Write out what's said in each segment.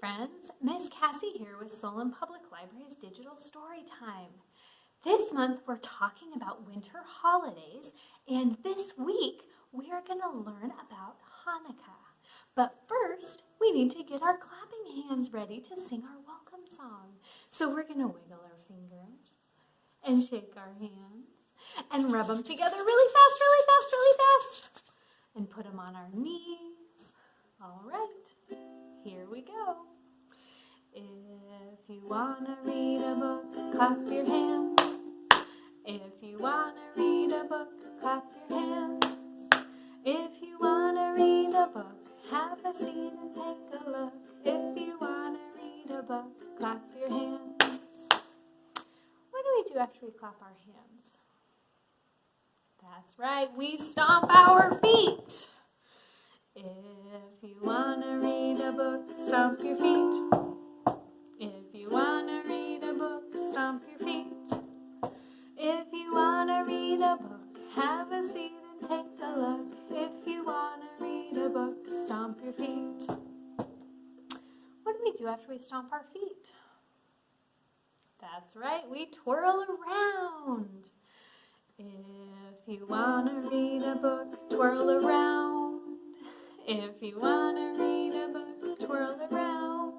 friends. Miss Cassie here with Solon Public Library's Digital Storytime. This month we're talking about winter holidays, and this week we are going to learn about Hanukkah. But first, we need to get our clapping hands ready to sing our welcome song. So we're going to wiggle our fingers and shake our hands and rub them together really fast, really fast, really fast, and put them on our knees. All right, here we go. If you want to read a book, clap your hands. If you want to read a book, clap your hands. If you want to read a book, have a seat and take a look. If you want to read a book, clap your hands. What do we do after we clap our hands? That's right, we stomp our feet. If you want to read a book, stomp your feet. If you want to read a book, stomp your feet. If you want to read a book, have a seat and take a look. If you want to read a book, stomp your feet. What do we do after we stomp our feet? That's right, we twirl around. If you want to read a book, twirl around. If you want to read a book, twirl around.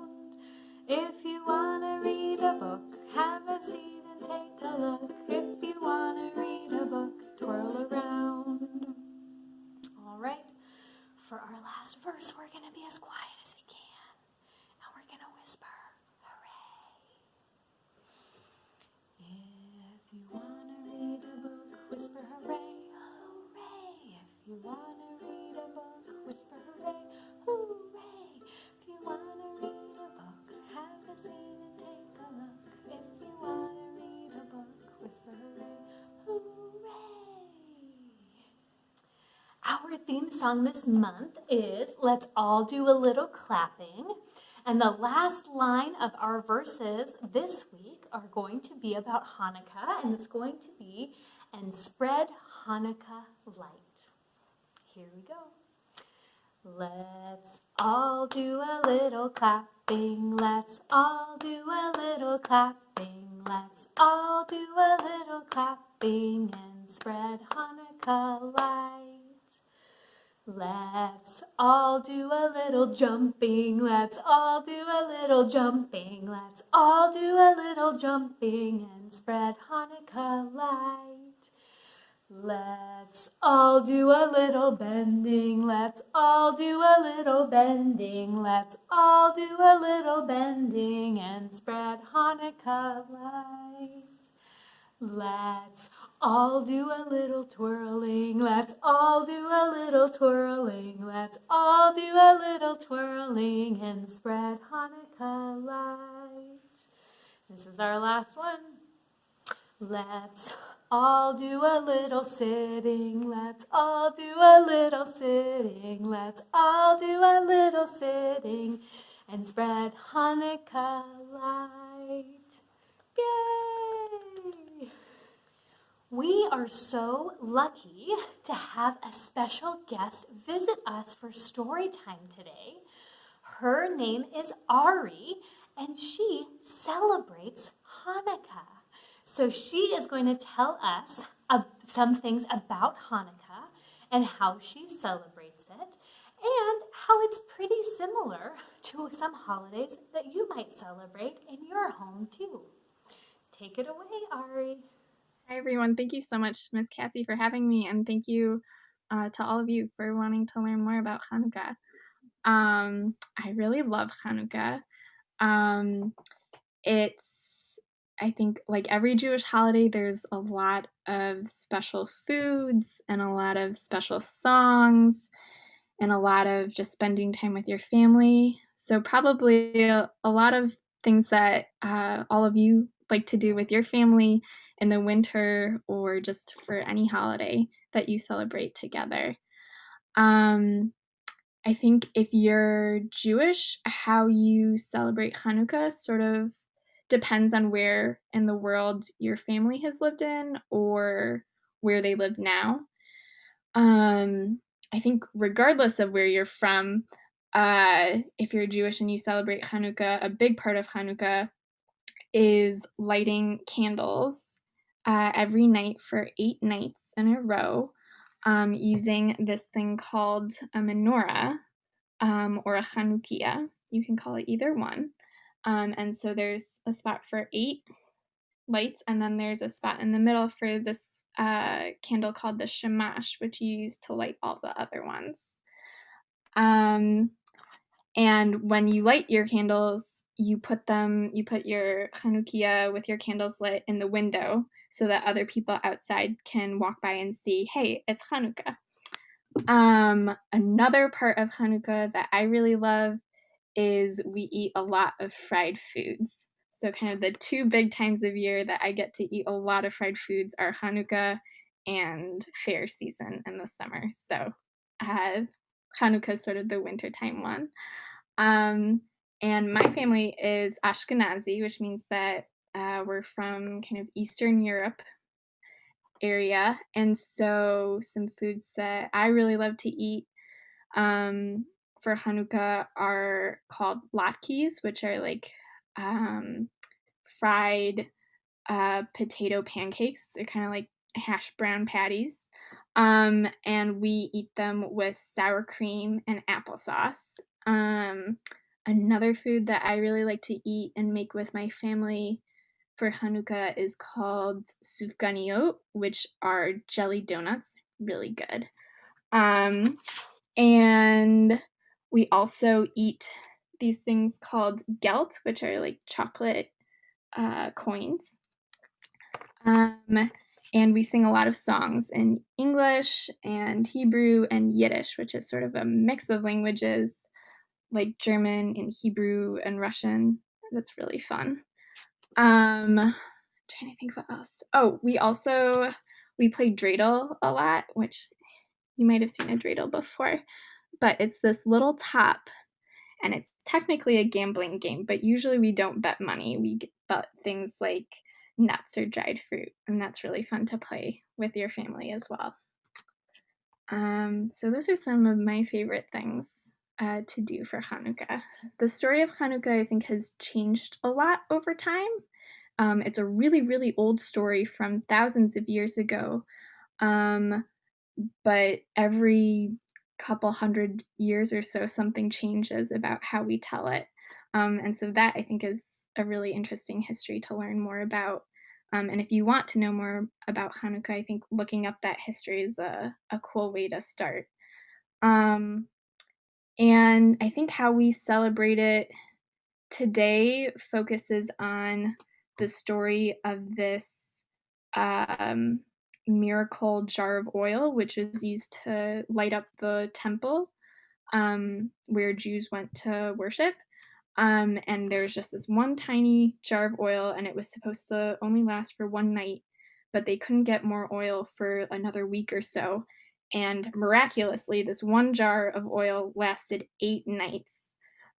If you want to read a book, have a seat and take a look. If you want to read a book, twirl around. All right, for our last verse, we're going to be as quiet as we can. And we're going to whisper, hooray. If you want to read a book, whisper hooray, hooray. If you want to read a book, whisper hooray, hooray. If you want to read a book, have a seat and take a look. If you want to read a book, whisper hooray, hooray. Our theme song this month is Let's All Do a Little Clapping. And the last line of our verses this week are going to be about Hanukkah, and it's going to be, and spread Hanukkah light. Here we go. Let's all do a little clapping. Let's all do a little clapping. Let's all do a little clapping and spread Hanukkah light. Let's all do a little jumping. Let's all do a little jumping. Let's all do a little jumping and spread Hanukkah light. Let's all do a little bending. Let's all do a little bending. Let's all do a little bending and spread Hanukkah light. Let's all do a little twirling. Let's all do a little twirling. Let's all do a little twirling and spread Hanukkah light. This is our last one. Let's all do a little sitting. Let's all do a little sitting. Let's all do a little sitting and spread Hanukkah light. Yay! We are so lucky to have a special guest visit us for story time today. Her name is Ari, and she celebrates Hanukkah. So she is going to tell us some things about Hanukkah and how she celebrates it and how it's pretty similar to some holidays that you might celebrate in your home too. Take it away, Ari. Hi, everyone. Thank you so much, Miss Cassie, for having me, and thank you to all of you for wanting to learn more about Hanukkah. I really love Hanukkah. I think, like every Jewish holiday, there's a lot of special foods and a lot of special songs and a lot of just spending time with your family. So probably a lot of things that all of you like to do with your family in the winter or just for any holiday that you celebrate together. I think if you're Jewish, how you celebrate Hanukkah sort of depends on where in the world your family has lived in or where they live now. I think regardless of where you're from, if you're Jewish and you celebrate Hanukkah, a big part of Hanukkah is lighting candles every night for 8 nights in a row, using this thing called a menorah, or a Chanukiah. You can call it either one. And so there's a spot for 8 lights, and then there's a spot in the middle for this candle called the shamash, which you use to light all the other ones. And when you light your candles, you put your Chanukiah with your candles lit in the window so that other people outside can walk by and see, hey, it's Hanukkah. Another part of Hanukkah that I really love is we eat a lot of fried foods. So kind of the 2 big times of year that I get to eat a lot of fried foods are Hanukkah and fair season in the summer. So Hanukkah is sort of the wintertime one. And my family is Ashkenazi, which means that we're from kind of Eastern Europe area. And so some foods that I really love to eat for Hanukkah are called latkes, which are like fried potato pancakes. They're kind of like hash brown patties. And we eat them with sour cream and applesauce. Another food that I really like to eat and make with my family for Hanukkah is called sufganiyot, which are jelly donuts. Really good. And we also eat these things called gelt, which are like chocolate coins. And we sing a lot of songs in English and Hebrew and Yiddish, which is sort of a mix of languages like German and Hebrew and Russian. That's really fun. Trying to think what else. Oh, we play dreidel a lot, which you might have seen a dreidel before, but it's this little top, and it's technically a gambling game, but usually we don't bet money. We bet things like nuts or dried fruit, and that's really fun to play with your family as well. So those are some of my favorite things to do for Hanukkah. The story of Hanukkah, I think, has changed a lot over time. It's a really, really old story from thousands of years ago, but every couple hundred years or so, something changes about how we tell it. And so that, I think, is a really interesting history to learn more about. And if you want to know more about Hanukkah, I think looking up that history is a cool way to start. And I think how we celebrate it today focuses on the story of this miracle jar of oil, which was used to light up the temple where Jews went to worship. And there's just this one tiny jar of oil, and it was supposed to only last for one night, but they couldn't get more oil for another week or so. And miraculously, this one jar of oil lasted 8 nights.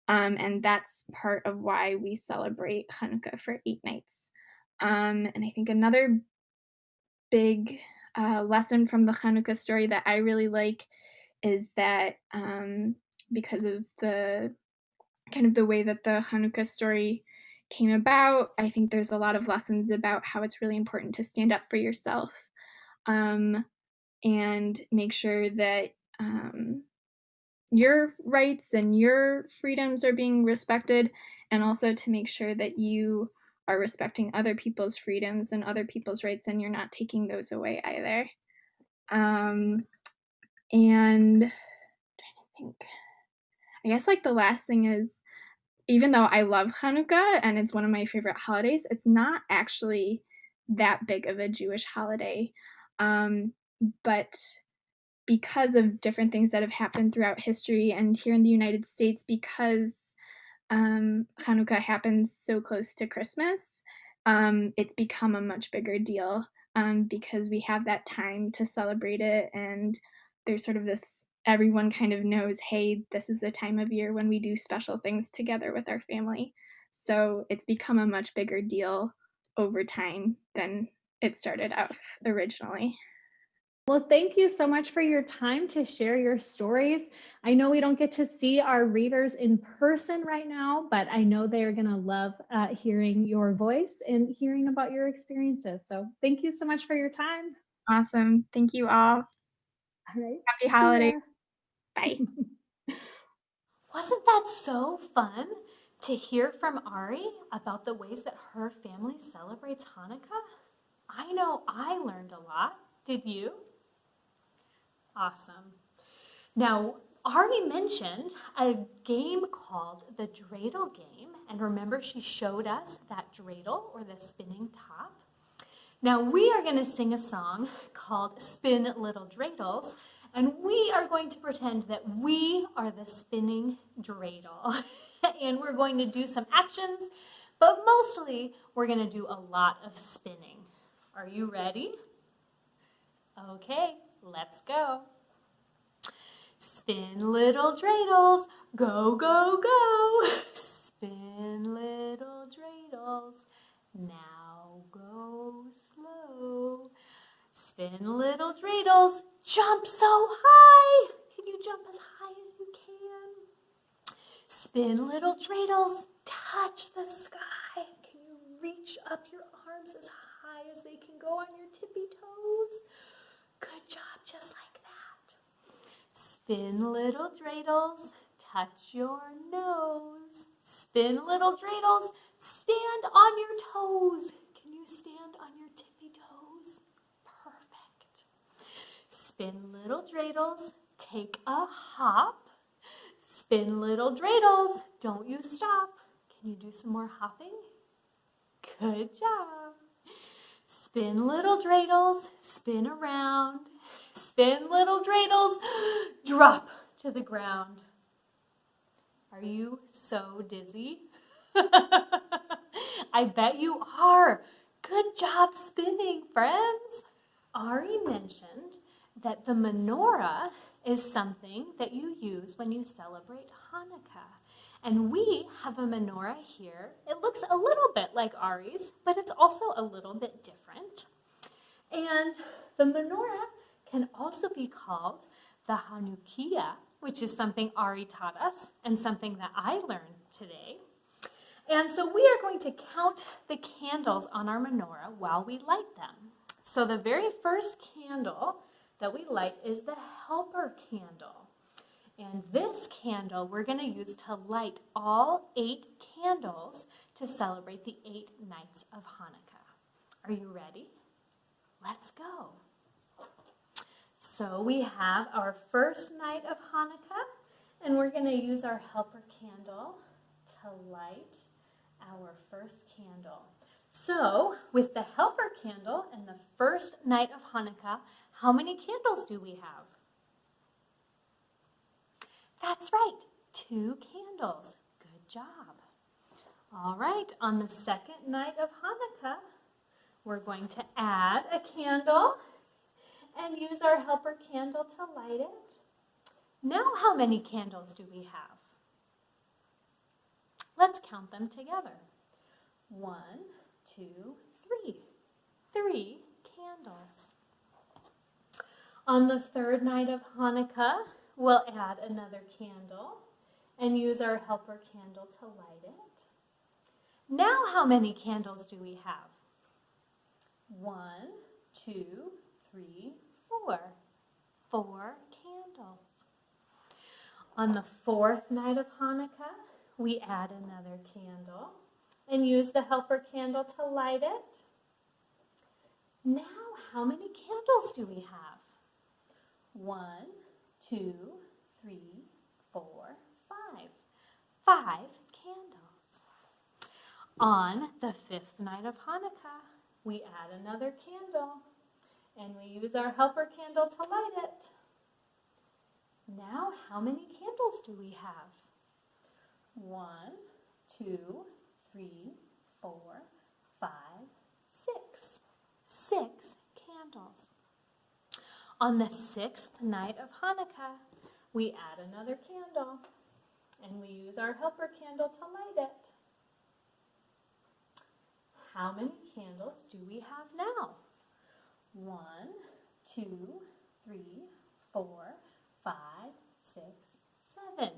And that's part of why we celebrate Hanukkah for 8 nights. And I think another big lesson from the Hanukkah story that I really like is that because of the kind of the way that the Hanukkah story came about, I think there's a lot of lessons about how it's really important to stand up for yourself and make sure that your rights and your freedoms are being respected, and also to make sure that you are respecting other people's freedoms and other people's rights, and you're not taking those away either. And I'm trying to think. I guess like the last thing is, even though I love Hanukkah and it's one of my favorite holidays, it's not actually that big of a Jewish holiday. But because of different things that have happened throughout history and here in the United States, because Hanukkah happens so close to Christmas, it's become a much bigger deal because we have that time to celebrate it, and there's sort of this everyone kind of knows, hey, this is a time of year when we do special things together with our family. So it's become a much bigger deal over time than it started out originally. Well, thank you so much for your time to share your stories. I know we don't get to see our readers in person right now, but I know they are going to love hearing your voice and hearing about your experiences. So thank you so much for your time. Awesome. Thank you all. All right. Happy See holidays. ya. Bye. Wasn't that so fun to hear from Ari about the ways that her family celebrates Hanukkah? I know I learned a lot. Did you? Awesome. Now, Ari mentioned a game called the Dreidel game, and remember she showed us that dreidel, or the spinning top. Now we are going to sing a song called Spin Little Dreidels, and we are going to pretend that we are the spinning dreidel. And we're going to do some actions, but mostly we're going to do a lot of spinning. Are you ready? Okay, let's go. Spin little dreidels, go, go, go. Spin little dreidels, now go slow. Spin little dreidels, jump so high. Can you jump as high as you can? Spin little dreidels, touch the sky. Can you reach up your arms as high as they can go on your tippy toes? Good job, just like that. Spin little dreidels, touch your nose. Spin little dreidels, stand on your toes. Can you stand on your tippy toes? Perfect. Spin little dreidels, take a hop. Spin little dreidels, don't you stop. Can you do some more hopping? Good job. Spin little dreidels, spin around. Spin little dreidels, drop to the ground. Are you so dizzy? I bet you are. Good job spinning, friends. Ari mentioned that the menorah is something that you use when you celebrate Hanukkah. And we have a menorah here. It looks a little bit like Ari's, but it's also a little bit different. And the menorah can also be called the Hanukkah, which is something Ari taught us and something that I learned today. And so we are going to count the candles on our menorah while we light them. So the very first candle that we light is the helper candle. And this candle we're going to use to light all 8 candles to celebrate the 8 nights of Hanukkah. Are you ready? Let's go. So we have our first night of Hanukkah, and we're going to use our helper candle to light our first candle. So with the helper candle and the first night of Hanukkah, how many candles do we have? That's right, 2 candles. Good job. All right, on the second night of Hanukkah, we're going to add a candle and use our helper candle to light it. Now how many candles do we have? Let's count them together. 1, 2, 3. 3 candles. On the third night of Hanukkah, we'll add another candle and use our helper candle to light it. Now how many candles do we have? 1, 2, 3, 4. 4 candles. On the fourth night of Hanukkah, we add another candle and use the helper candle to light it. Now, how many candles do we have? 1, 2, 3, 4, 5. 5 candles. On the fifth night of Hanukkah, we add another candle and we use our helper candle to light it. Now, how many candles do we have? 1, 2, 3, 4, 5, 6. 6 candles. On the sixth night of Hanukkah, we add another candle and we use our helper candle to light it. How many candles do we have now? 1, 2, 3, 4, 5, 6, 7.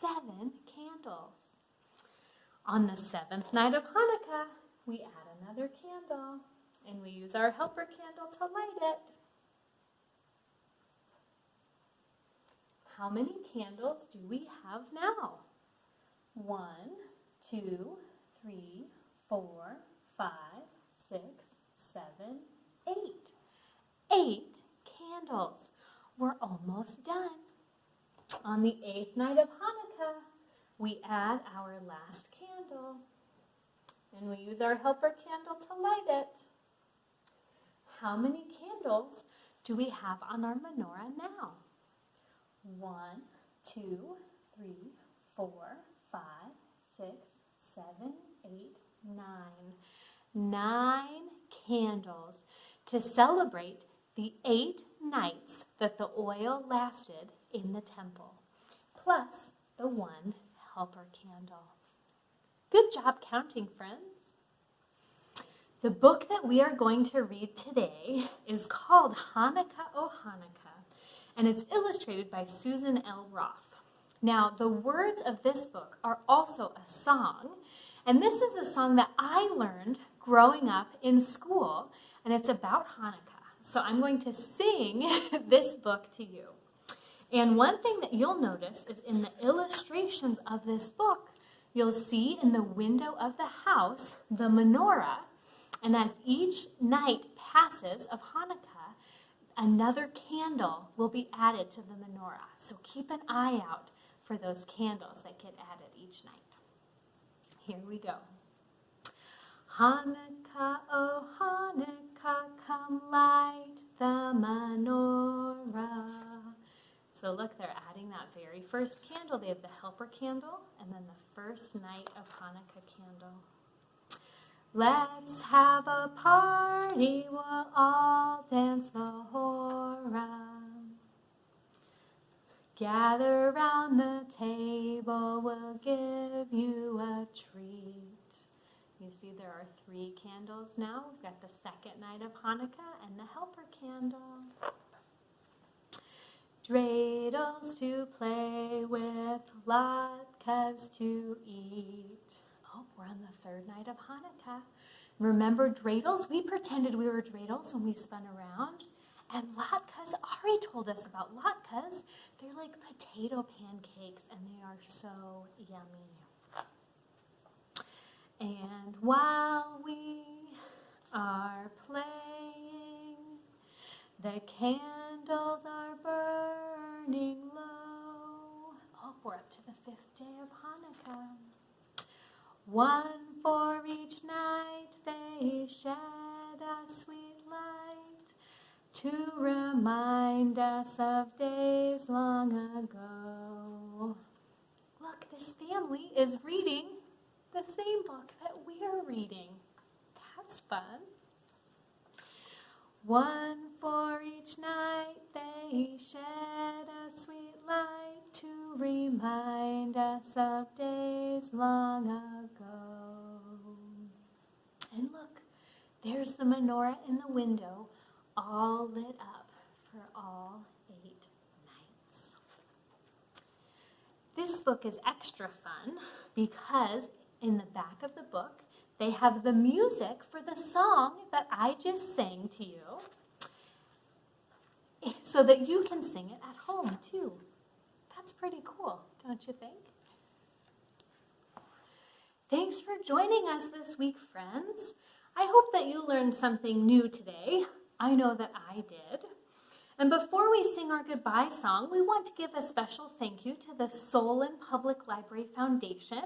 7 candles. On the 7th night of Hanukkah, we add another candle, and we use our helper candle to light it. How many candles do we have now? 1, 2, 3, 4, 5, 6, 7, 8. 8 candles. We're almost done. On the 8th night of Hanukkah, we add our last candle, and we use our helper candle to light it. How many candles do we have on our menorah now? 1, 2, 3, 4, 5, 6, 7, 8, 9. 9 candles to celebrate the 8 nights that the oil lasted in the temple, plus the 1 helper candle. Good job counting, friends. The book that we are going to read today is called Hanukkah, O Hanukkah, and it's illustrated by Susan L. Roth. Now, the words of this book are also a song, and this is a song that I learned growing up in school, and it's about Hanukkah. So I'm going to sing this book to you. And one thing that you'll notice is in the illustrations of this book, you'll see in the window of the house the menorah, and as each night passes of Hanukkah, another candle will be added to the menorah. So keep an eye out for those candles that get added each night. Here we go. Hanukkah, oh Hanukkah, come light the menorah. So look, they're adding that very first candle. They have the helper candle and then the first night of Hanukkah candle. Let's have a party, we'll all dance the hora. Gather round the table, we'll give you a treat. You see there are 3 candles now. We've got the second night of Hanukkah and the helper candle. Dreidels to play with, latkes to eat. Oh, we're on the 3rd night of Hanukkah. Remember dreidels? We pretended we were dreidels when we spun around. And latkes, Ari told us about latkes. They're like potato pancakes, and they are so yummy. And while we are playing, the candles are burning low. Oh, we're up to the 5th day of Hanukkah. 1 for each night they shed a sweet light to remind us of days long ago. Look, this family is reading the same book that we're reading. That's fun. 1 for each night they shed a sweet light to remind us of days long ago. And look, there's the menorah in the window, all lit up for all 8 nights. This book is extra fun because in the back of the book, they have the music for the song that I just sang to you so that you can sing it at home too. That's pretty cool, don't you think? Thanks for joining us this week, friends. I hope that you learned something new today. I know that I did. And before we sing our goodbye song, we want to give a special thank you to the Solon Public Library Foundation.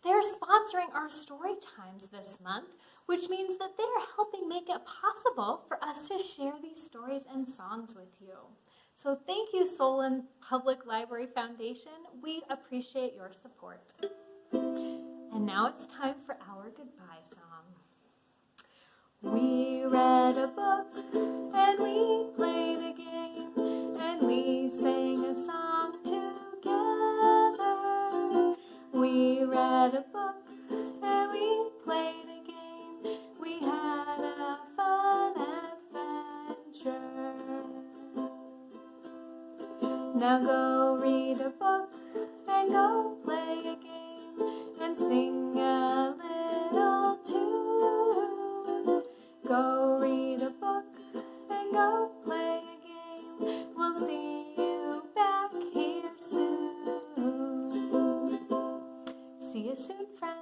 They're sponsoring our Storytimes this month, which means that they're helping make it possible for us to share these stories and songs with you. So thank you, Solon Public Library Foundation. We appreciate your support. And now it's time for our goodbye song. We read a book and we played a game and we sang a song together. We read a book and we played a game. We had a fun adventure. Now go read a book and go play a game and sing a little tune. Go read a book and go play a game. We'll see you back here soon. See you soon, friends.